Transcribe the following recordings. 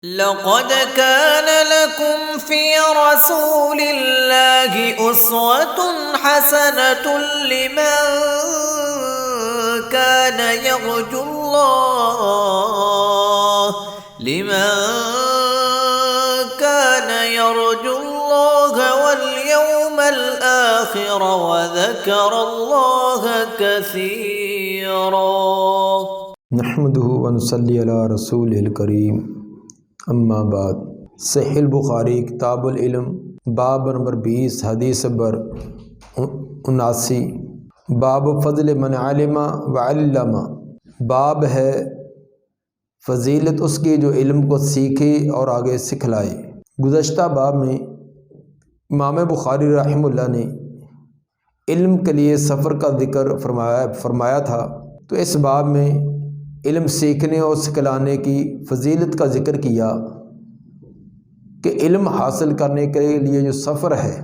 لقد كان لكم في رسول الله أسوة حسنة لمن كان يرجو الله واليوم الآخر وذكر الله كثيرا. نحمده ونصلي على رسول الکریم، اما بعد. صحیح البخاری کتاب العلم باب نمبر 20 حدیث نمبر 79. باب فضل من علم وعلم. باب ہے فضیلت اس کی جو علم کو سیکھے اور آگے سکھلائے. گزشتہ باب میں امام بخاری رحمہ اللہ نے علم کے لیے سفر کا ذکر فرمایا تھا، تو اس باب میں علم سیکھنے اور سکھلانے کی فضیلت کا ذکر کیا کہ علم حاصل کرنے کے لیے جو سفر ہے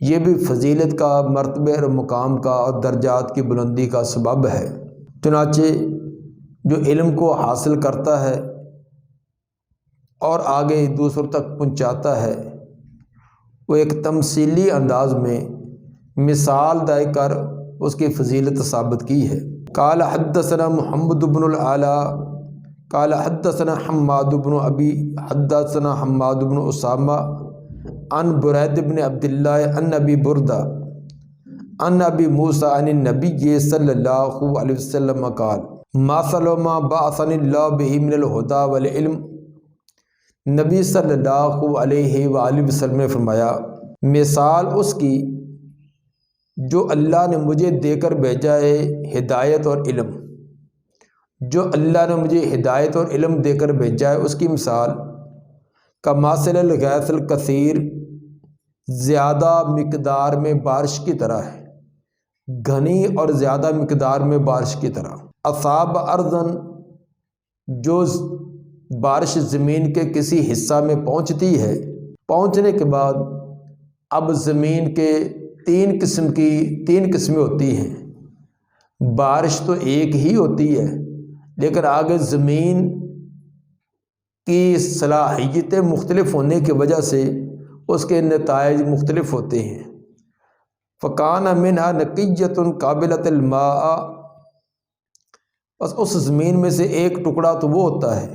یہ بھی فضیلت کا، مرتبے اور مقام کا اور درجات کی بلندی کا سبب ہے. چنانچہ جو علم کو حاصل کرتا ہے اور آگے دوسروں تک پہنچاتا ہے وہ ایک تمثیلی انداز میں مثال دے کر اس کی فضیلت ثابت کی ہے. قال حدثنا محمد بن العلا قال حدثنا حماد بن ابی حدثنا حماد بن اسامہ عن برید بن عبداللہ عن ابی بردہ عن ابی موسیٰ عن النبی صلی اللہ علیہ وسلم قال مثل ما بعثنی اللہ بہ من الہدی والعلم. نبی صلی اللہ علیہ وآلہ وسلم نے فرمایا، مثال اس کی جو اللہ نے مجھے دے کر بھیجا ہے ہدایت اور علم. جو اللہ نے مجھے ہدایت اور علم دے کر بھیجا ہے اس کی مثال کمثل الغیث الکثیر، زیادہ مقدار میں بارش کی طرح ہے، گھنی اور زیادہ مقدار میں بارش کی طرح. اصاب ارضن، جو بارش زمین کے کسی حصہ میں پہنچتی ہے، پہنچنے کے بعد اب زمین کے تین قسمیں ہوتی ہیں. بارش تو ایک ہی ہوتی ہے لیکن آگے زمین کی صلاحیتیں مختلف ہونے کی وجہ سے اس کے نتائج مختلف ہوتے ہیں. فکان منہا نقیۃ قابلۃ الماء، بس اس زمین میں سے ایک ٹکڑا تو وہ ہوتا ہے،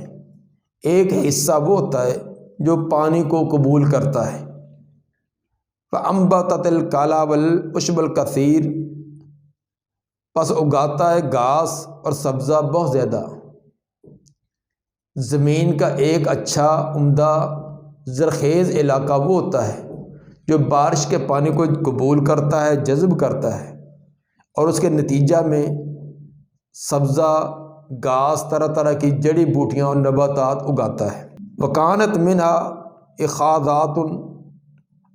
ایک حصہ وہ ہوتا ہے جو پانی کو قبول کرتا ہے. فَأَنبَتَتِ الْكَلَى وَالْعُشْبَ الْكَثِيرَ، پس اگاتا ہے گھاس اور سبزہ بہت زیادہ. زمین کا ایک اچھا عمدہ زرخیز علاقہ وہ ہوتا ہے جو بارش کے پانی کو قبول کرتا ہے، جذب کرتا ہے، اور اس کے نتیجہ میں سبزہ، گھاس، طرح طرح کی جڑی بوٹیاں اور نباتات اگاتا ہے. وَكَانَتْ مِنْهَا اِخَاذَاتٌ،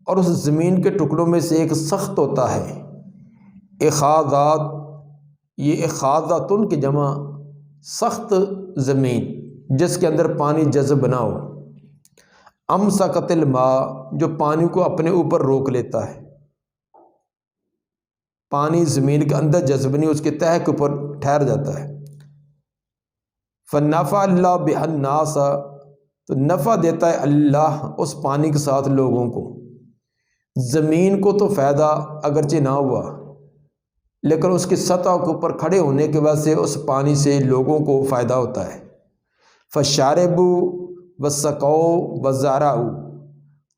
اور اس زمین کے ٹکڑوں میں سے ایک سخت ہوتا ہے. اخاذات، یہ اخاذاتن کی جمع سخت زمین جس کے اندر پانی جذب نہ ہو. امسکت الماء، جو پانی کو اپنے اوپر روک لیتا ہے، پانی زمین کے اندر جذب نہیں، اس کے تہہ کے اوپر ٹھہر جاتا ہے. فنفع اللہ بہ الناس، تو نفع دیتا ہے اللہ اس پانی کے ساتھ لوگوں کو. زمین کو تو فائدہ اگرچہ نہ ہوا لیکن اس کی سطح کے اوپر کھڑے ہونے کی وجہ سے اس پانی سے لوگوں کو فائدہ ہوتا ہے. فشاربوا وسقوا وزرعوا،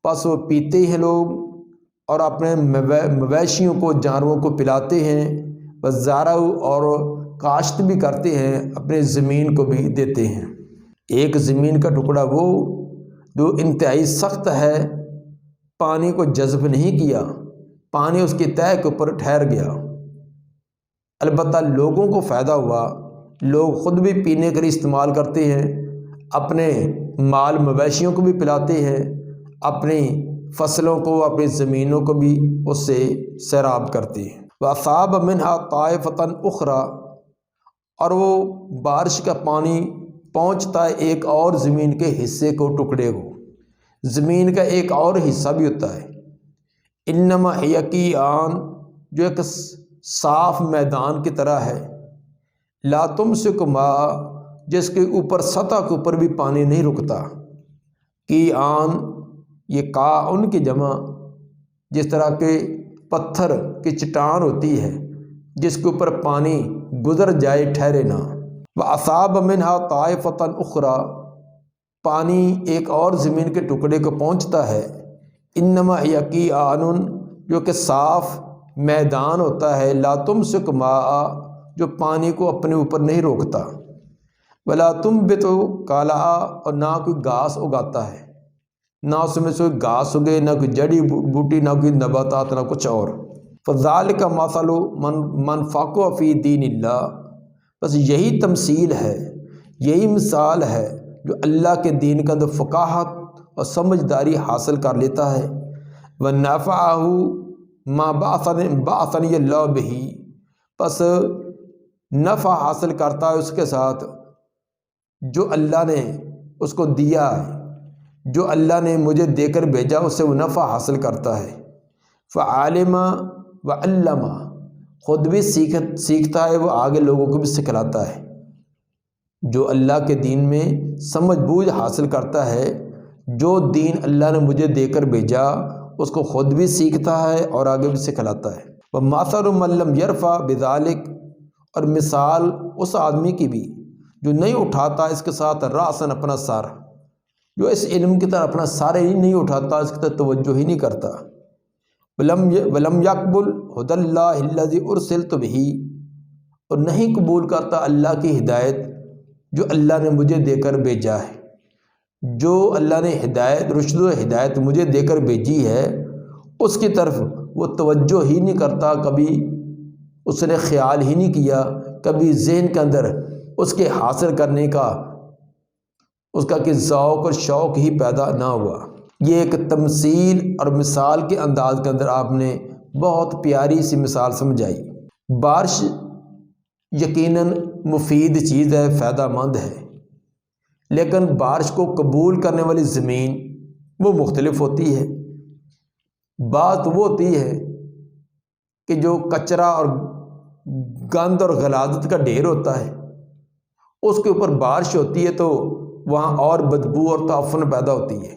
پس وہ پیتے ہیں لوگ اور اپنے مویشیوں کو، جانوروں کو پلاتے ہیں. وزرعوا، اور کاشت بھی کرتے ہیں، اپنے زمین کو بھی دیتے ہیں. ایک زمین کا ٹکڑا وہ جو انتہائی سخت ہے، پانی کو جذب نہیں کیا، پانی اس کی تہہ کے اوپر ٹھہر گیا. البتہ لوگوں کو فائدہ ہوا، لوگ خود بھی پینے کے لیے استعمال کرتے ہیں، اپنے مال مویشیوں کو بھی پلاتے ہیں، اپنی فصلوں کو، اپنی زمینوں کو بھی اس سے سیراب کرتے ہیں. وَأَصَابَ مِنْهَا طَائِفَةً أُخْرَى، اور وہ بارش کا پانی پہنچتا ہے ایک اور زمین کے حصے کو، ٹکڑے کو. زمین کا ایک اور حصہ بھی ہوتا ہے. انما یقیان، جو ایک صاف میدان کی طرح ہے. لا تمسک ماء، جس کے اوپر سطح کے اوپر بھی پانی نہیں رکتا۔ کی آن یہ کا ان کی جمع، جس طرح کے پتھر کی چٹان ہوتی ہے جس کے اوپر پانی گزر جائے ٹھہرے نہ۔ وَأَصَابَ مِنْهَا طَائِفَةً أُخْرَى، پانی ایک اور زمین کے ٹکڑے کو پہنچتا ہے۔ انما ہی قیعان، جو کہ صاف میدان ہوتا ہے، لا تمسک ماء، جو پانی کو اپنے اوپر نہیں روکتا، ولا تنبت کالا، اور نہ کوئی گھاس اگاتا ہے، نہ اس میں سے کوئی گھاس اگے، نہ کوئی جڑی بوٹی، نہ کوئی نباتات، نہ کچھ اور۔ فذالک مثل من فقہ فی دین اللہ، بس یہی تمثیل ہے، یہی مثال ہے جو اللہ کے دین کا اندر فقاہت اور سمجھداری حاصل کر لیتا ہے۔ وَنَفَعَهُ مَا بَعَثَنِيَ اللَّهُ بِهِ، پس نفع حاصل کرتا ہے اس کے ساتھ جو اللہ نے اس کو دیا ہے، جو اللہ نے مجھے دے کر بھیجا، اس سے وہ نفع حاصل کرتا ہے۔ فعالم وعلم، خود بھی سیکھتا ہے، وہ آگے لوگوں کو بھی سکھلاتا ہے۔ جو اللہ کے دین میں سمجھ بوجھ حاصل کرتا ہے، جو دین اللہ نے مجھے دے کر بھیجا، اس کو خود بھی سیکھتا ہے اور آگے بھی سکھلاتا ہے۔ وَمَثَلُ مَن لَّمْ يَرْفَعْ بِذَلِكَ، اور مثال اس آدمی کی بھی جو نہیں اٹھاتا اس کے ساتھ رأساً اپنا سر، جو اس علم کی طرف اپنا سر ہی نہیں اٹھاتا، اس کی طرف توجہ ہی نہیں کرتا۔ وَلَمْ يَقْبُلْ هُدَى اللَّهِ الَّذِي أُرْسِلْتُ بِهِ، اور نہیں قبول کرتا اللہ کی ہدایت جو اللہ نے مجھے دے کر بھیجا ہے۔ جو اللہ نے ہدایت، رشد و ہدایت مجھے دے کر بھیجی ہے، اس کی طرف وہ توجہ ہی نہیں کرتا، کبھی اس نے خیال ہی نہیں کیا، کبھی ذہن کے اندر اس کے حاصل کرنے کا اس کا کہ ذوق اور شوق ہی پیدا نہ ہوا۔ یہ ایک تمثیل اور مثال کے انداز کے اندر آپ نے بہت پیاری سی مثال سمجھائی۔ بارش یقیناً مفید چیز ہے، فائدہ مند ہے، لیکن بارش کو قبول کرنے والی زمین وہ مختلف ہوتی ہے۔ بات وہ ہوتی ہے کہ جو کچرا اور گند اور غلاظت کا ڈھیر ہوتا ہے، اس کے اوپر بارش ہوتی ہے تو وہاں اور بدبو اور تعفن پیدا ہوتی ہے۔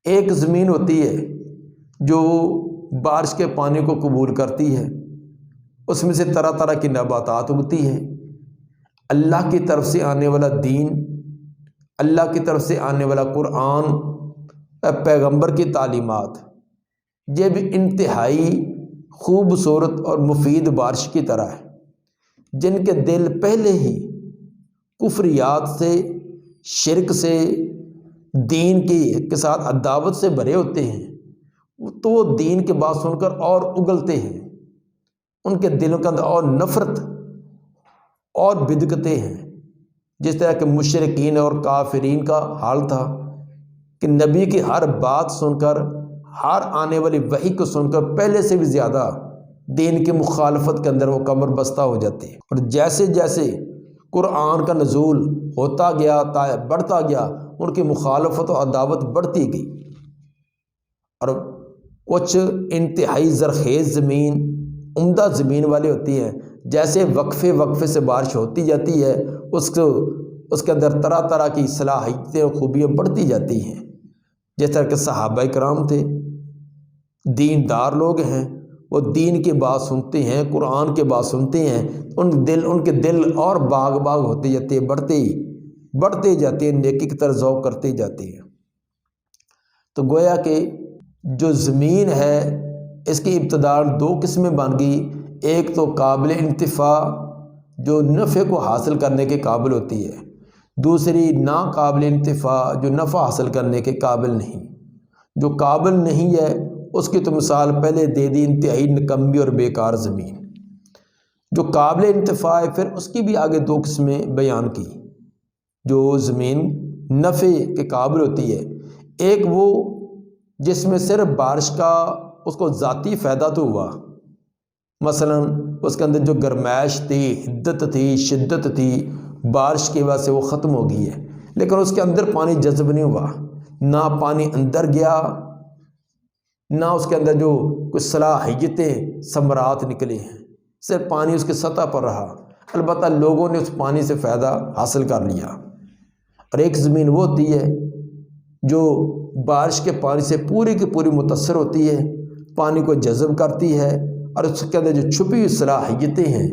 ایک زمین ہوتی ہے جو بارش کے پانی کو قبول کرتی ہے، اس میں سے طرح طرح کی نباتات اگتی ہیں۔ اللہ کی طرف سے آنے والا دین، اللہ کی طرف سے آنے والا قرآن، پیغمبر کی تعلیمات، یہ بھی انتہائی خوبصورت اور مفید بارش کی طرح ہے، جن کے دل پہلے ہی کفریات سے، شرک سے، دین کے ساتھ عداوت سے بھرے ہوتے ہیں، تو وہ دین کی بات سن کر اور اگلتے ہیں، ان کے دلوں کے اندر اور نفرت اور بدعتیں ہیں۔ جس طرح کہ مشرکین اور کافرین کا حال تھا کہ نبی کی ہر بات سن کر، ہر آنے والی وحی کو سن کر پہلے سے بھی زیادہ دین کی مخالفت کے اندر وہ کمر بستہ ہو جاتے ہیں، اور جیسے جیسے قرآن کا نزول ہوتا گیا، بڑھتا گیا، ان کی مخالفت و عداوت بڑھتی گئی، اور کچھ انتہائی زرخیز زمین، عمدہ زمین والے ہوتی ہیں، جیسے وقفے سے بارش ہوتی جاتی ہے، اس کے اندر طرح طرح کی صلاحیتیں اور خوبیاں بڑھتی جاتی ہیں۔ جس طرح کہ صحابہ کرام تھے، دیندار لوگ ہیں، وہ دین کی بات سنتے ہیں، قرآن کی بات سنتے ہیں، ان کے دل اور باغ ہوتے جاتے ہیں، بڑھتے جاتے ہیں، نیکی کی طرف ذوق کرتے جاتے ہیں۔ تو گویا کہ جو زمین ہے اس کی ابتدا دو قسمیں بن گئی، ایک تو قابل انتفاع جو نفع کو حاصل کرنے کے قابل ہوتی ہے، دوسری ناقابل انتفاع جو نفع حاصل کرنے کے قابل نہیں۔ جو قابل نہیں ہے اس کی تو مثال پہلے دے دی، انتہائی نکمی اور بیکار زمین۔ جو قابل انتفاع ہے پھر اس کی بھی آگے دو قسمیں بیان کی۔ جو زمین نفع کے قابل ہوتی ہے، ایک وہ جس میں صرف بارش کا اس کو ذاتی فائدہ تو ہوا، مثلا اس کے اندر جو گرمائش تھی، حدت تھی، شدت تھی، بارش کی وجہ سے وہ ختم ہو گئی ہے، لیکن اس کے اندر پانی جذب نہیں ہوا، نہ پانی اندر گیا، نہ اس کے اندر جو کچھ صلاحیتیں ثمرات نکلے ہیں، صرف پانی اس کے سطح پر رہا۔ البتہ لوگوں نے اس پانی سے فائدہ حاصل کر لیا۔ اور ایک زمین وہ ہوتی ہے جو بارش کے پانی سے پوری کی پوری متاثر ہوتی ہے، پانی کو جذب کرتی ہے، اور اس کے اندر جو چھپی ہوئی صلاحیتیں ہیں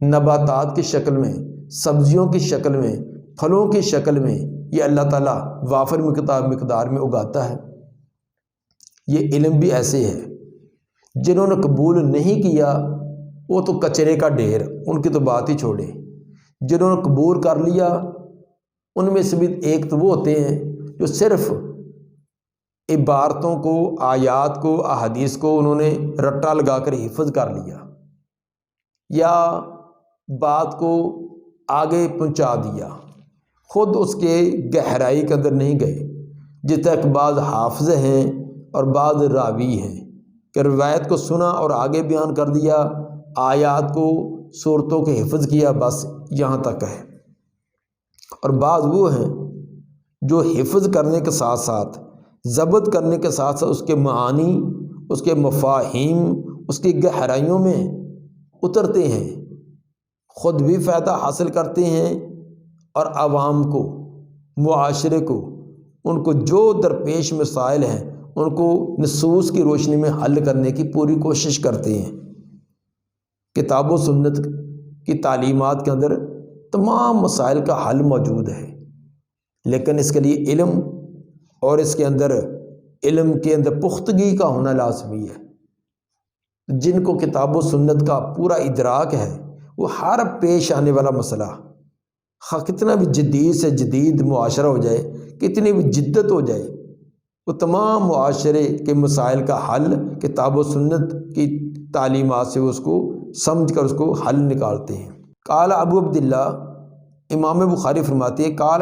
نباتات کی شکل میں، سبزیوں کی شکل میں، پھلوں کی شکل میں، یہ اللہ تعالیٰ وافر مقدار میں اگاتا ہے۔ یہ علم بھی ایسے ہے، جنہوں نے قبول نہیں کیا وہ تو کچرے کا ڈھیر، ان کی تو بات ہی چھوڑیں۔ جنہوں نے قبول کر لیا ان میں سے بھی ایک تو وہ ہوتے ہیں جو صرف عبارتوں کو، آیات کو، احادیث کو انہوں نے رٹا لگا کر حفظ کر لیا، یا بات کو آگے پہنچا دیا، خود اس کے گہرائی کے اندر نہیں گئے۔ جس طرح کہ بعض حافظ ہیں اور بعض راوی ہیں کہ روایت کو سنا اور آگے بیان کر دیا، آیات کو، صورتوں کے حفظ کیا، بس یہاں تک ہے۔ اور بعض وہ ہیں جو حفظ کرنے کے ساتھ ساتھ، ضبط کرنے کے ساتھ ساتھ اس کے معانی، اس کے مفاہیم، اس کی گہرائیوں میں اترتے ہیں، خود بھی فائدہ حاصل کرتے ہیں اور عوام کو، معاشرے کو، ان کو جو درپیش مسائل ہیں ان کو نصوص کی روشنی میں حل کرنے کی پوری کوشش کرتے ہیں۔ کتاب و سنت کی تعلیمات کے اندر تمام مسائل کا حل موجود ہے، لیکن اس کے لیے علم اور اس کے اندر علم کے اندر پختگی کا ہونا لازمی ہے۔ جن کو کتاب و سنت کا پورا ادراک ہے وہ ہر پیش آنے والا مسئلہ، کتنا بھی جدید سے جدید معاشرہ ہو جائے، کتنی بھی جدت ہو جائے، وہ تمام معاشرے کے مسائل کا حل کتاب و سنت کی تعلیمات سے اس کو سمجھ کر اس کو حل نکالتے ہیں۔ قال ابو عبداللہ، امام بخاری فرماتے ہیں، قال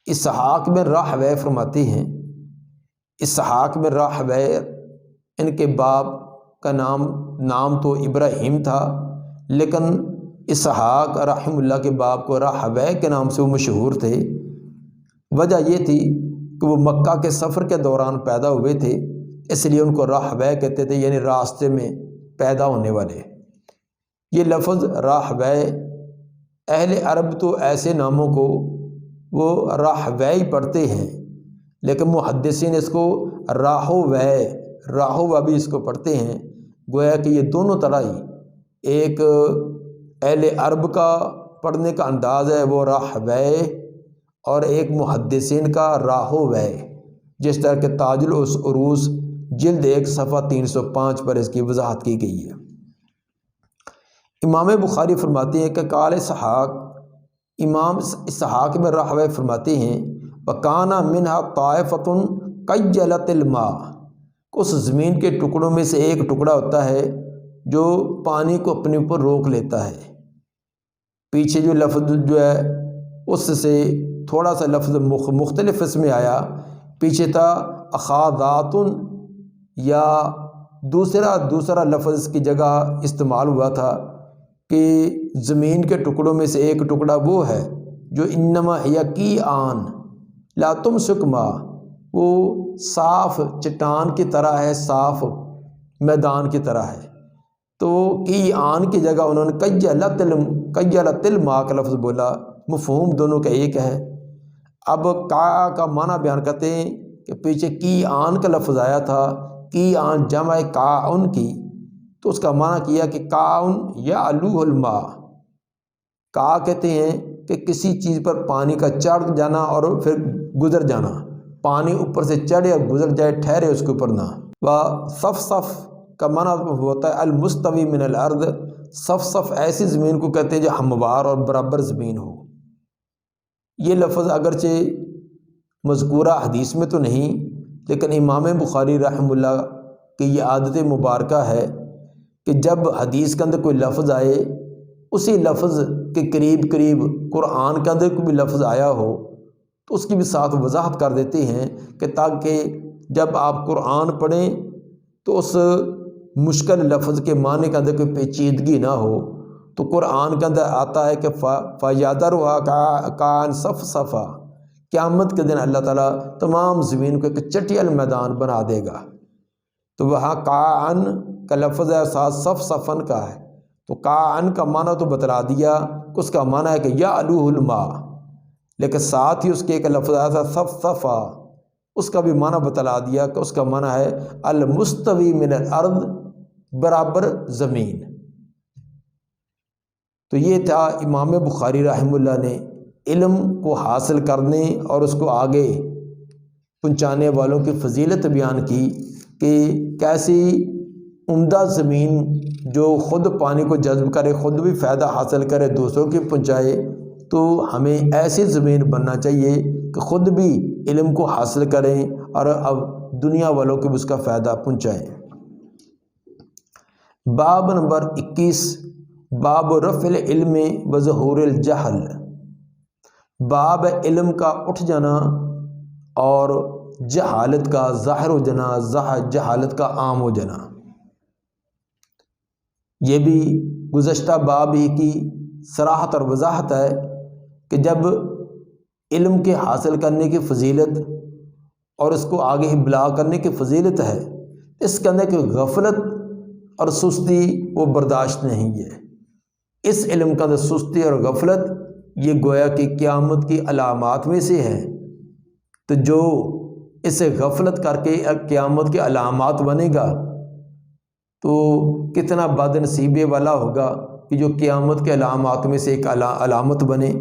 اسحاق بن راہویہ فرماتے ہیں، اسحاق بن راہویہ ان کے باپ کا نام تو ابراہیم تھا، لیکن اسحاق رحمہ اللہ کے باپ کو راہویہ کے نام سے وہ مشہور تھے۔ وجہ یہ تھی کہ وہ مکہ کے سفر کے دوران پیدا ہوئے تھے، اس لیے ان کو راہویہ کہتے تھے، یعنی راستے میں پیدا ہونے والے۔ یہ لفظ راہویہ، اہل عرب تو ایسے ناموں کو وہ راہویہ پڑھتے ہیں، لیکن محدثین اس کو راہوہ بھی اس کو پڑھتے ہیں۔ گویا کہ یہ دونوں طرح ہی، ایک اہل عرب کا پڑھنے کا انداز ہے وہ راہویہ، اور ایک محدثین کا راہویہ، جس طرح کہ تاج العروض جلد 1 صفحہ 305 پر اس کی وضاحت کی گئی ہے۔ امام بخاری فرماتے ہیں کہ قال اسحاق، امام اسحاق میں راہویہ فرماتے ہیں، وَكَانَ مِنْهَا طَائِفَةٌ قَيَّلَتِ الْمَاءَ، اس زمین کے ٹکڑوں میں سے ایک ٹکڑا ہوتا ہے جو پانی کو اپنے اوپر روک لیتا ہے۔ پیچھے جو لفظ جو ہے اس سے تھوڑا سا لفظ مختلف اس میں آیا، پیچھے تھا اخاذات، یا دوسرا لفظ اس کی جگہ استعمال ہوا تھا کہ زمین کے ٹکڑوں میں سے ایک ٹکڑا وہ ہے جو انما یقیان لا تمسک ما، وہ صاف چٹان کی طرح ہے، صاف میدان کی طرح ہے۔ تو کی آن کی جگہ انہوں نے قیلت الماء کا لفظ بولا، مفہوم دونوں کا ایک ہے۔ اب کا معنی بیان کرتے ہیں کہ پیچھے کی آن کا لفظ آیا تھا، کی آن جمع کاؤن کی، تو اس کا معنی کیا کہ کاؤن یعلوہ الماء، کا کہتے ہیں کہ کسی چیز پر پانی کا چڑھ جانا اور پھر گزر جانا، پانی اوپر سے چڑھے اور گزر جائے، ٹھہرے اس کے اوپر نہ۔ صف کا معنی ہوتا ہے المستوی من الارض، صف ایسی زمین کو کہتے ہیں جو ہموار اور برابر زمین ہو۔ یہ لفظ اگرچہ مذکورہ حدیث میں تو نہیں، لیکن امام بخاری رحمہ اللہ کی یہ عادت مبارکہ ہے کہ جب حدیث کے اندر کوئی لفظ آئے، اسی لفظ کے قریب قرآن کے اندر کوئی بھی لفظ آیا ہو تو اس کی بھی ساتھ وضاحت کر دیتے ہیں کہ تاکہ جب آپ قرآن پڑھیں تو اس مشکل لفظ کے معنی کے اندر کوئی پیچیدگی نہ ہو۔ تو قرآن کے اندر آتا ہے کہ فَيَذَرُهَا كَانْ صَفْصَفًا، قیامت کے دن اللہ تعالیٰ تمام زمین کو ایک چٹیل میدان بنا دے گا۔ تو وہاں کان کا لفظ ہے، ساتھ صفن کا ہے، تو کان کا معنی تو بتلا دیا، اس کا معنی ہے کہ یا الوہ الماء، لیکن ساتھ ہی اس کے ایک لفظ آیا تھا صفصفا، اس کا بھی معنی بتلا دیا کہ اس کا معنی ہے المستوی من الارض، برابر زمین۔ تو یہ تھا امام بخاری رحمہ اللہ نے علم کو حاصل کرنے اور اس کو آگے پہنچانے والوں کی فضیلت بیان کی کہ کیسی عمدہ زمین جو خود پانی کو جذب کرے، خود بھی فائدہ حاصل کرے، دوسروں کی پہنچائے۔ تو ہمیں ایسی زمین بننا چاہیے کہ خود بھی علم کو حاصل کریں اور اب دنیا والوں کو بھی اس کا فائدہ پہنچائیں۔ باب نمبر 21، باب رفع العلم و ظہور الجہل، باب علم کا اٹھ جانا اور جہالت کا ظاہر ہو جانا، جہالت کا عام ہو جانا۔ یہ بھی گزشتہ باب ہی کی صراحت اور وضاحت ہے کہ جب علم کے حاصل کرنے کی فضیلت اور اس کو آگے ابلاغ کرنے کی فضیلت ہے، اس کے اندر کوئی غفلت اور سستی وہ برداشت نہیں ہے۔ اس علم کا اندر سستی اور غفلت یہ گویا کہ قیامت کی علامات میں سے ہے۔ تو جو اسے غفلت کر کے قیامت کے علامات بنے گا تو کتنا بد نصیبے والا ہوگا کہ جو قیامت کے علامات میں سے ایک علامت بنے۔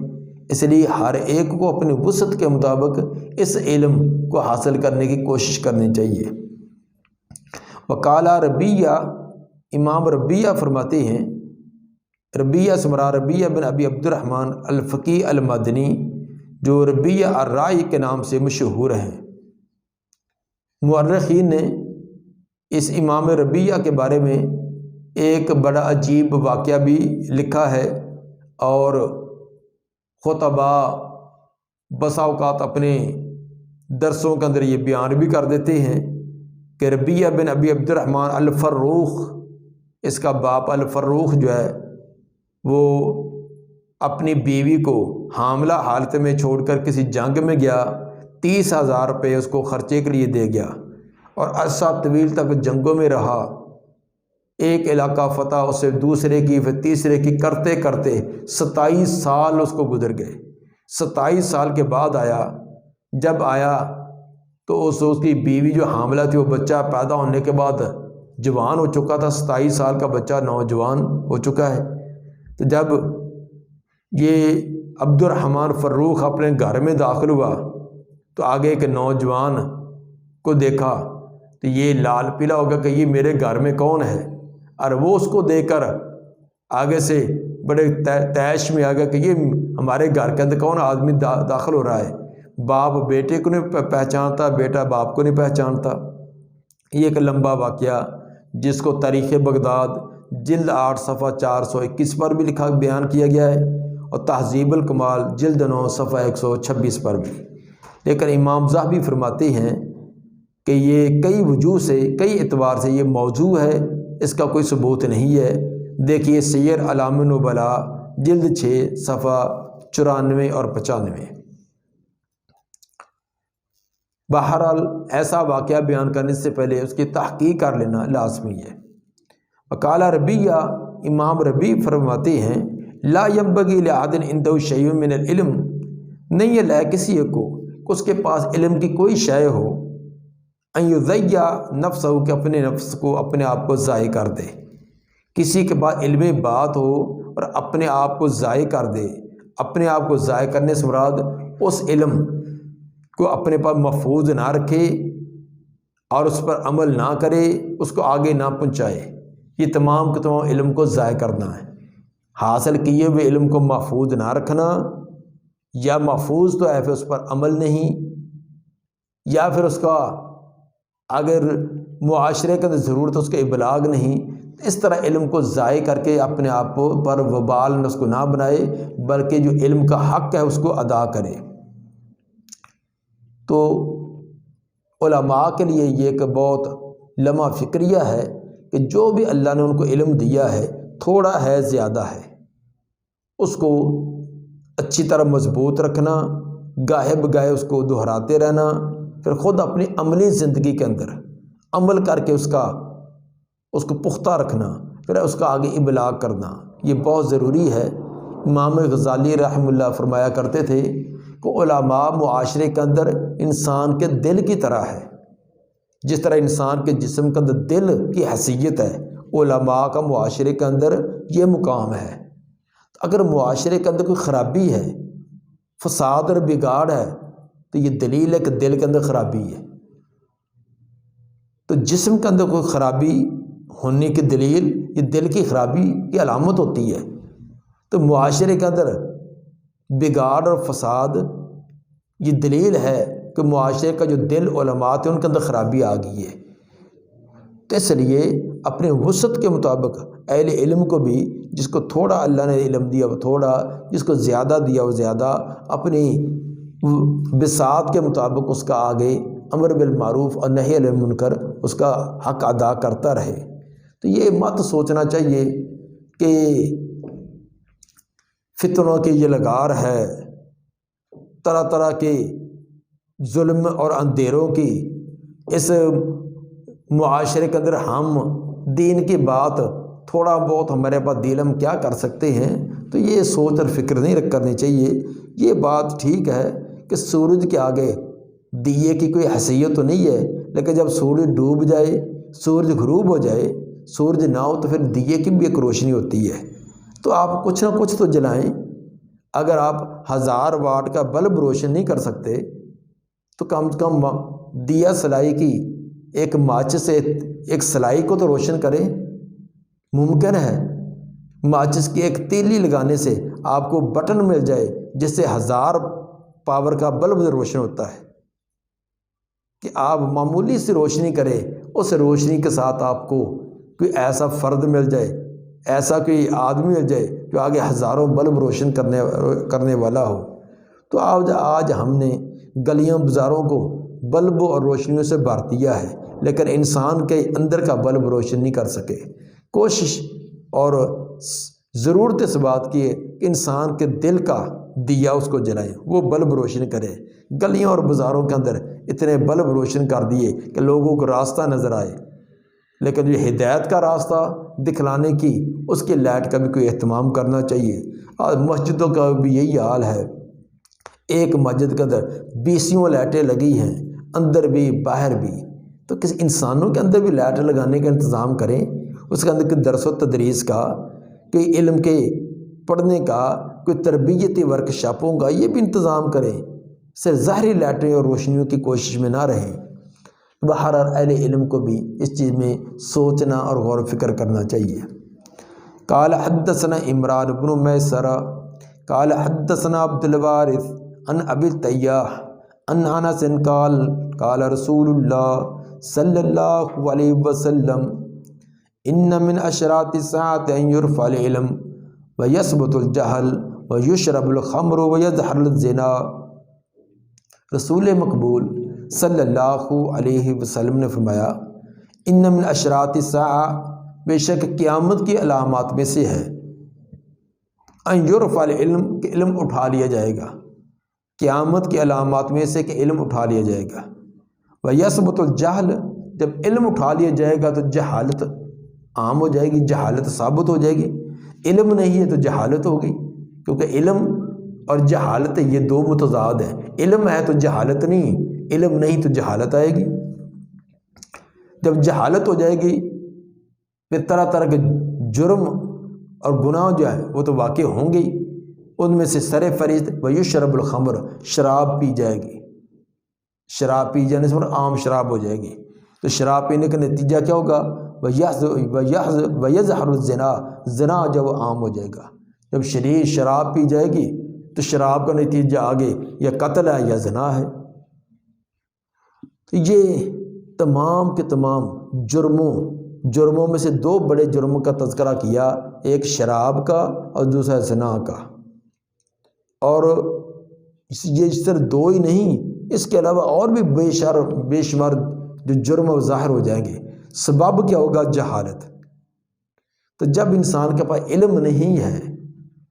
اس لیے ہر ایک کو اپنی وسعت کے مطابق اس علم کو حاصل کرنے کی کوشش کرنی چاہیے۔ وقال ربیہ، امام ربیہ فرماتے ہیں، ربیہ سمرا ربیہ بن ابی عبد الرحمن الفقی المدنی، جو ربیہ الرائی کے نام سے مشہور ہیں۔ مورخین نے اس امام ربیہ کے بارے میں ایک بڑا عجیب واقعہ بھی لکھا ہے، اور خطبہ بسا اوقات اپنے درسوں کے اندر یہ بیان بھی کر دیتے ہیں کہ ربیہ بن ابی عبد الرحمن الفروخ، اس کا باپ الفروخ جو ہے وہ اپنی بیوی کو حاملہ حالت میں چھوڑ کر کسی جنگ میں گیا، 30,000 روپے اس کو خرچے کے لیے دے گیا، اور عرصہ طویل تک جنگوں میں رہا۔ ایک علاقہ فتح، اسے دوسرے کی، پھر تیسرے کی کرتے کرتے 27 سال اس کو گزر گئے۔ 27 سال کے بعد آیا، جب آیا تو اس کی بیوی جو حاملہ تھی وہ بچہ پیدا ہونے کے بعد جوان ہو چکا تھا، 27 سال کا بچہ نوجوان ہو چکا ہے۔ تو جب یہ عبد الرحمن فروخ اپنے گھر میں داخل ہوا تو آگے ایک نوجوان کو دیکھا تو یہ لال پیلا ہوگا کہ یہ میرے گھر میں کون ہے، اور وہ اس کو دیکھ کر آگے سے بڑے تیش میں آ گیا کہ یہ ہمارے گھر کے اندر کون آدمی داخل ہو رہا ہے۔ باپ بیٹے کو نہیں پہچانتا، بیٹا باپ کو نہیں پہچانتا۔ یہ ایک لمبا واقعہ جس کو تاریخ بغداد جلد 8 صفحہ 421 پر بھی لکھا بیان کیا گیا ہے، اور تہذیب الکمال جلد 9 صفحہ 126 پر بھی۔ لیکن امام ذہبی فرماتے ہیں کہ یہ کئی وجوہ سے، کئی اعتبار سے یہ موضوع ہے، اس کا کوئی ثبوت نہیں ہے۔ دیکھیے سیر اعلام النبلا جلد 6 صفحہ 94 اور 95۔ بہرحال ایسا واقعہ بیان کرنے سے پہلے اس کی تحقیق کر لینا لازمی ہے۔ وقال ربیہ، امام ربی فرماتے ہیں، لا ينبغي لأحد عنده شيء من العلم، نہیں ہے لائق کسی کو اس کے پاس علم کی کوئی شے ہو، ان یضیع نفسہ، کہ اپنے نفس کو، اپنے آپ کو ضائع کر دے۔ کسی کے پاس علم بات ہو اور اپنے آپ کو ضائع کر دے۔ اپنے آپ کو ضائع کرنے سے مراد اس علم کو اپنے پاس محفوظ نہ رکھے اور اس پر عمل نہ کرے، اس کو آگے نہ پہنچائے، یہ تمام کے تمام علم کو ضائع کرنا ہے۔ حاصل کیے ہوئے علم کو محفوظ نہ رکھنا، یا محفوظ تو ہے پھر اس پر عمل نہیں، یا پھر اس کا اگر معاشرے کے اندر ضرورت ہے اس کا ابلاغ نہیں، اس طرح علم کو ضائع کر کے اپنے آپ پر وبال اس کو نہ بنائے، بلکہ جو علم کا حق ہے اس کو ادا کرے۔ تو علماء کے لیے یہ ایک بہت لمحہ فکریہ ہے کہ جو بھی اللہ نے ان کو علم دیا ہے، تھوڑا ہے زیادہ ہے، اس کو اچھی طرح مضبوط رکھنا، گاہے بگاہے اس کو دہراتے رہنا، پھر خود اپنی عملی زندگی کے اندر عمل کر کے اس کو پختہ رکھنا، پھر اس کا آگے ابلاغ کرنا یہ بہت ضروری ہے۔ امام غزالی رحمہ اللہ فرمایا کرتے تھے کہ علماء معاشرے کے اندر انسان کے دل کی طرح ہے، جس طرح انسان کے جسم کے اندر دل کی حیثیت ہے، علماء کا معاشرے کے اندر یہ مقام ہے۔ اگر معاشرے کے اندر کوئی خرابی ہے، فساد اور بگاڑ ہے، تو یہ دلیل ہے کہ دل کے اندر خرابی ہے۔ تو جسم کے اندر کوئی خرابی ہونے کی دلیل یہ دل کی خرابی کی علامت ہوتی ہے۔ تو معاشرے کے اندر بگاڑ اور فساد یہ دلیل ہے کہ معاشرے کا جو دل علماء تھے ان کے اندر خرابی آ گئی ہے۔ تو اس لیے اپنے وسعت کے مطابق اہل علم کو بھی، جس کو تھوڑا اللہ نے علم دیا وہ تھوڑا، جس کو زیادہ دیا وہ زیادہ، اپنی بساط کے مطابق اس کا آگے امر بالمعروف اور نہی عن المنکر اس کا حق ادا کرتا رہے۔ تو یہ مت سوچنا چاہیے کہ فتنوں کی یہ لگار ہے، طرح طرح کے ظلم اور اندھیروں کی اس معاشرے کے اندر ہم دین کی بات تھوڑا بہت ہمارے پاس دل ہم کیا کر سکتے ہیں، تو یہ سوچ اور فکر نہیں کرنی چاہیے۔ یہ بات ٹھیک ہے کہ سورج کے آگے دیے کی کوئی حیثیت تو نہیں ہے، لیکن جب سورج ڈوب جائے، سورج غروب ہو جائے، سورج نہ ہو، تو پھر دیے کی بھی ایک روشنی ہوتی ہے۔ تو آپ کچھ نہ کچھ تو جلائیں۔ اگر آپ 1000 واٹ کا بلب روشن نہیں کر سکتے تو کم سے کم دیا سلائی کی ایک ماچس سے ایک سلائی کو تو روشن کریں۔ ممکن ہے ماچس کی ایک تیلی لگانے سے آپ کو بٹن مل جائے جس سے 1000 پاور کا بلب روشن ہوتا ہے، کہ آپ معمولی سی روشنی کریں، اس روشنی کے ساتھ آپ کو کوئی ایسا فرد مل جائے، ایسا کوئی آدمی مل جائے جو آگے ہزاروں بلب روشن کرنے والا ہو۔ تو آج ہم نے گلیاں بازاروں کو بلب اور روشنیوں سے بھر دیا ہے، لیکن انسان کے اندر کا بلب روشن نہیں کر سکے۔ کوشش اور ضرورت اس بات کی ہے کہ انسان کے دل کا دیا اس کو جلائیں، وہ بلب روشن کرے۔ گلیوں اور بازاروں کے اندر اتنے بلب روشن کر دیے کہ لوگوں کو راستہ نظر آئے، لیکن یہ ہدایت کا راستہ دکھلانے کی اس کی لائٹ کا بھی کوئی اہتمام کرنا چاہیے۔ اور مسجدوں کا بھی یہی حال ہے، ایک مسجد کے اندر 20 لائٹیں لگی ہیں، اندر بھی باہر بھی۔ تو کسی انسانوں کے اندر بھی لائٹ لگانے کا انتظام کریں، اس کے اندر کوئی درس و تدریس کا، کوئی علم کے پڑھنے کا، کوئی تربیتی ورکشاپوں کا یہ بھی انتظام کریں، صرف ظاہری لائٹیں اور روشنیوں کی کوشش میں نہ رہیں۔ بہر اہل علم کو بھی اس چیز میں سوچنا اور غور و فکر کرنا چاہیے۔ قال حدثنا عمران بن میسرہ قال حدثنا عبد الوارث عن ابی التیاح عن انس قال قال رسول اللہ صلی اللہ علیہ وسلم ان من اشراط الساعة ان يرفع العلم ويثبت الجهل ويشرب الخمر ويظهر الزنا۔ رسول مقبول صلی اللہ علیہ وسلم نے فرمایا، ان من اشراط الساعہ، بے شک قیامت کی علامات میں سے ہے، ان یرفع العلم، کہ علم اٹھا لیا جائے گا۔ قیامت کی علامات میں سے کہ علم اٹھا لیا جائے گا۔ ویثبت الجہل، جب علم اٹھا لیا جائے گا تو جہالت عام ہو جائے گی، جہالت ثابت ہو جائے گی۔ علم نہیں ہے تو جہالت ہوگی، کیونکہ علم اور جہالت یہ دو متضاد ہیں۔ علم ہے تو جہالت نہیں، علم نہیں تو جہالت آئے گی۔ جب جہالت ہو جائے گی پھر طرح طرح کے جرم اور گناہ جو ہے وہ تو واقع ہوں گے، ان میں سے سر فہرست ویشرب الخمر، شراب پی جائے گی۔ شراب پی جانے سے عام شراب ہو جائے گی، تو شراب پینے کا نتیجہ کیا ہوگا؟ ویظہر الزنا، زنا جب عام ہو جائے گا۔ جب شراب پی جائے گی تو شراب کا نتیجہ آگے یا قتل ہے یا زنا ہے۔ یہ تمام کے تمام جرموں میں سے دو بڑے جرموں کا تذکرہ کیا، ایک شراب کا اور دوسرا زنا کا۔ اور یہ صرف دو ہی نہیں، اس کے علاوہ اور بھی بے شمار جو جرم ظاہر ہو جائیں گے۔ سبب کیا ہوگا؟ جہالت۔ تو جب انسان کے پاس علم نہیں ہے،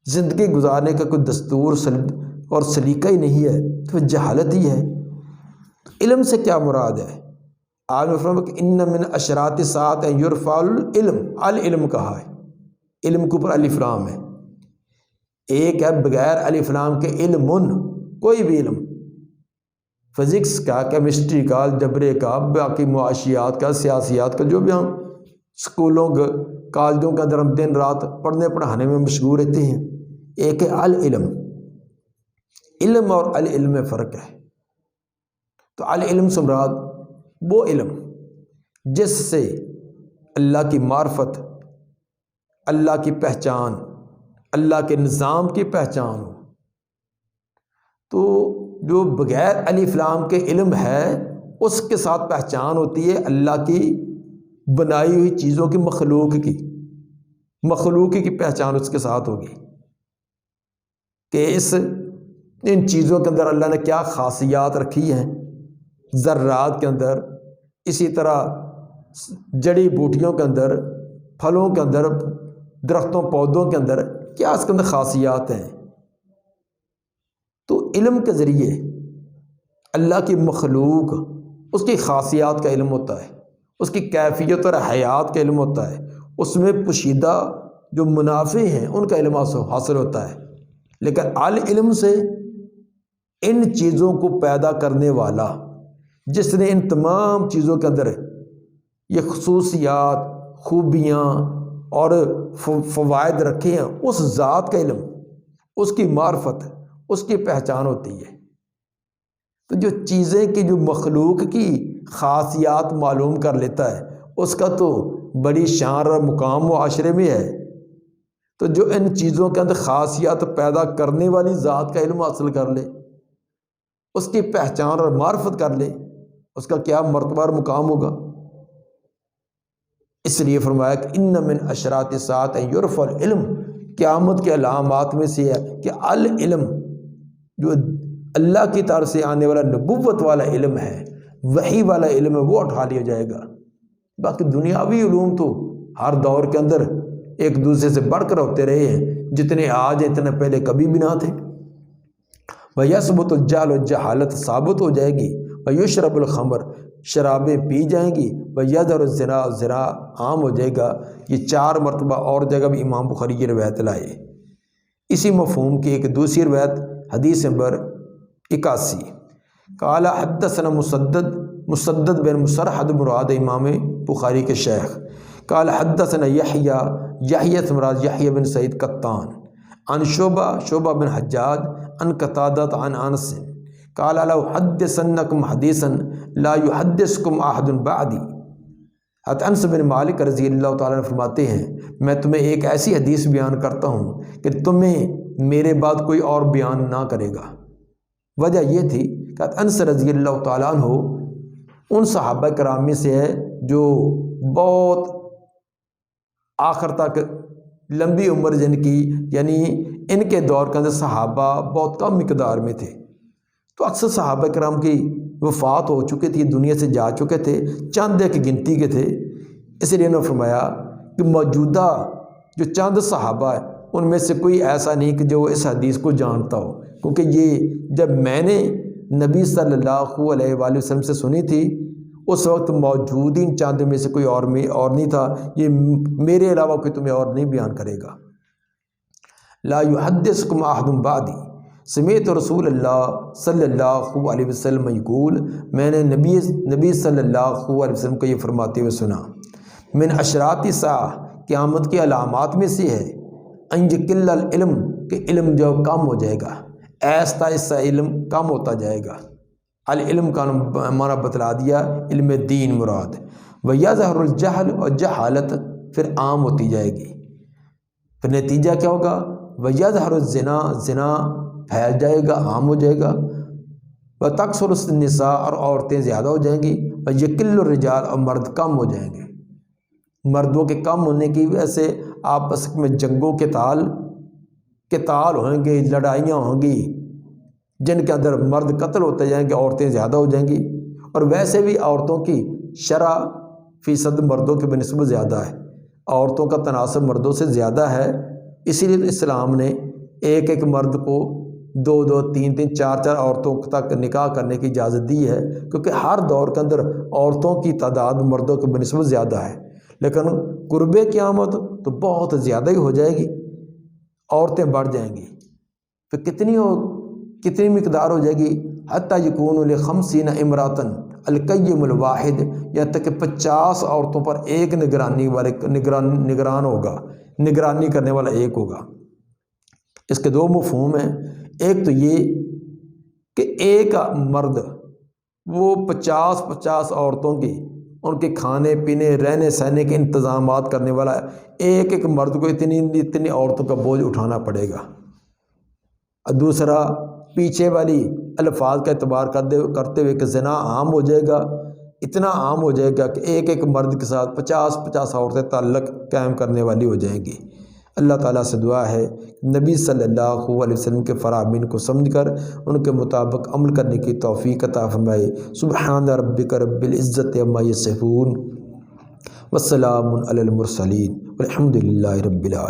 زندگی گزارنے کا کوئی دستور اور سلیقہ ہی نہیں ہے، تو جہالت ہی ہے۔ علم سے کیا مراد ہے؟ آپ نے فرمایا کہ ان من اشراط الساعۃ ان یرفع العلم، العلم کہا ہے، علم کے اوپر الف لام ہے، ایک ہے بغیر الف لام کے علم، کوئی بھی علم، فزکس کا، کیمسٹری کا، الجبرے کا، باقی معاشیات کا، سیاسیات کا، جو بھی ہم اسکولوں کالجوں کے اندر ہم دن رات پڑھنے پڑھانے میں مشغول رہتے ہیں، ایک ہے العلم۔ علم اور العلم میں فرق ہے۔ تو العلم سے مراد وہ علم جس سے اللہ کی معرفت، اللہ کی پہچان، اللہ کے نظام کی پہچان ہو۔ تو جو بغیر الف لام کے علم ہے اس کے ساتھ پہچان ہوتی ہے اللہ کی بنائی ہوئی چیزوں کی، مخلوق کی پہچان اس کے ساتھ ہوگی کہ ان چیزوں کے اندر اللہ نے کیا خاصیات رکھی ہیں، ذرات کے اندر، اسی طرح جڑی بوٹیوں کے اندر، پھلوں کے اندر، درختوں پودوں کے اندر کیا اس کے اندر خاصیات ہیں۔ تو علم کے ذریعے اللہ کی مخلوق، اس کی خاصیات کا علم ہوتا ہے، اس کی کیفیت اور حیات کا علم ہوتا ہے، اس میں پوشیدہ جو منافع ہیں ان کا علم حاصل ہوتا ہے۔ لیکن العلم سے ان چیزوں کو پیدا کرنے والا، جس نے ان تمام چیزوں کے اندر یہ خصوصیات، خوبیاں اور فوائد رکھے ہیں، اس ذات کا علم، اس کی معرفت، اس کی پہچان ہوتی ہے۔ تو جو چیزیں کی، جو مخلوق کی خاصیات معلوم کر لیتا ہے، اس کا تو بڑی شان اور مقام معاشرے میں ہے۔ تو جو ان چیزوں کے اندر خاصیات پیدا کرنے والی ذات کا علم حاصل کر لے، اس کی پہچان اور معرفت کر لے، اس کا کیا مرتبہ اور مقام ہوگا۔ اس لیے فرمایا کہ ان من اشراط الساعۃ ان یرفع العلم، قیامت کے علامات میں سے ہے کہ العلم، جو اللہ کی طرف سے آنے والا نبوت والا علم ہے، وحی والا علم ہے، وہ اٹھا لیا جائے گا۔ باقی دنیاوی علوم تو ہر دور کے اندر ایک دوسرے سے بڑھ کر ہوتے رہے ہیں، جتنے آج ہیں اتنے پہلے کبھی بھی نہ تھے۔ وَيَثْبُتُ الْجَهْلُ، جہالت ثابت ہو جائے گی، وَيُشْرَبُ الْخَمْرُ، شرابیں پی جائیں گی، وَيَظْهَرُ الزِّنَا، زنا عام ہو جائے گا۔ یہ 4 مرتبہ اور جگہ بھی امام بخاری کی روایت لائے۔ اسی مفہوم کی ایک دوسری روایت حدیث نمبر 81، قال حدثنا مسدد بن مسرحد مراد امام بخاری کے شیخ، قال حدثنا یحییٰ مراد یحییٰ بن سعید قطان، عن شعبہ بن حجاج، عن قتادہ، عن انس، قال لا احدثنکم حدیثا لا یحدثکم احد بعدی۔ حضرت انس بن مالک رضی اللہ تعالیٰ عنہ فرماتے ہیں، میں تمہیں ایک ایسی حدیث بیان کرتا ہوں کہ تمہیں میرے بعد کوئی اور بیان نہ کرے گا۔ وجہ یہ تھی کہ انس رضی اللہ تعالیٰ عنہ ان صحابہ کرام میں سے ہے جو بہت آخر تک لمبی عمر جن کی، یعنی ان کے دور کے اندر صحابہ بہت کم مقدار میں تھے، تو اکثر صحابہ کرام کی وفات ہو چکے تھی، دنیا سے جا چکے تھے، چند ایک گنتی کے تھے۔ اس لیے انہوں نے فرمایا کہ موجودہ جو چند صحابہ ہیں ان میں سے کوئی ایسا نہیں کہ جو اس حدیث کو جانتا ہو، کیونکہ یہ جب میں نے نبی صلی اللہ علیہ وآلہ وسلم سے سنی تھی اس وقت موجود ان چاند میں سے کوئی اور نہیں تھا، یہ میرے علاوہ کوئی تمہیں اور نہیں بیان کرے گا۔ لا یحدثکم احد بعدی، سمعت رسول اللہ صلی اللہ علیہ وسلم یقول، میں نے نبی صلی اللہ علیہ وسلم کو یہ فرماتے ہوئے سنا، من اشراط الساعہ، قیامت کی علامات میں سے ہے، ان یقل العلم، کہ علم جو کم ہو جائے گا، آہستہ آہستہ علم کم ہوتا جائے گا۔ العلم کا معنی بتلا دیا، علم دین مراد۔ وَيَظْهَرُ الْجَهْلُ، اور جہالت پھر عام ہوتی جائے گی، پھر نتیجہ کیا ہوگا؟ وَيَظْهَرُ الزِّنَا، زنا پھیل جائے گا، عام ہو جائے گا۔ وَتَكْثُرُ النِّسَاء، اور عورتیں زیادہ ہو جائیں گی۔ وَيَقِلُّ الرِّجَالُ، اور مرد کم ہو جائیں گے۔ مردوں کے کم ہونے کی وجہ سے آپس میں جنگوں کے تال ہوں گے، لڑائیاں ہوں گی جن کے اندر مرد قتل ہوتے جائیں گے، عورتیں زیادہ ہو جائیں گی۔ اور ویسے بھی عورتوں کی شرح فیصد مردوں کے بنسبت زیادہ ہے، عورتوں کا تناسب مردوں سے زیادہ ہے۔ اسی لیے اسلام نے ایک مرد کو دو دو تین تین چار چار عورتوں تک نکاح کرنے کی اجازت دی ہے، کیونکہ ہر دور کے اندر عورتوں کی تعداد مردوں کے بنسبت زیادہ ہے، لیکن قرب قیامت تو بہت زیادہ ہی ہو جائے گی، عورتیں بڑھ جائیں گی، پھر کتنی مقدار ہو جائے گی؟ حتیٰ یکون ل50 امراۃً القیم الواحد، یہاں تک کہ 50 عورتوں پر ایک نگران ہوگا، نگرانی کرنے والا ایک ہوگا۔ اس کے دو مفہوم ہیں، ایک تو یہ کہ ایک مرد وہ 50 عورتوں کی ان کے کھانے پینے رہنے سہنے کے انتظامات کرنے والا ہے، ایک مرد کو اتنی عورتوں کا بوجھ اٹھانا پڑے گا۔ اور دوسرا پیچھے والی الفاظ کا اعتبار کرتے ہوئے کہ زنا عام ہو جائے گا، اتنا عام ہو جائے گا کہ ایک مرد کے ساتھ 50 عورتیں تعلق قائم کرنے والی ہو جائیں گی۔ اللہ تعالیٰ سے دعا ہے نبی صلی اللہ علیہ وسلم کے فرامین کو سمجھ کر ان کے مطابق عمل کرنے کی توفیق عطا فرمائے۔ سبحان ربک رب العزت عما یصفون، والسلام علی المرسلین، والحمد للہ رب العالمین۔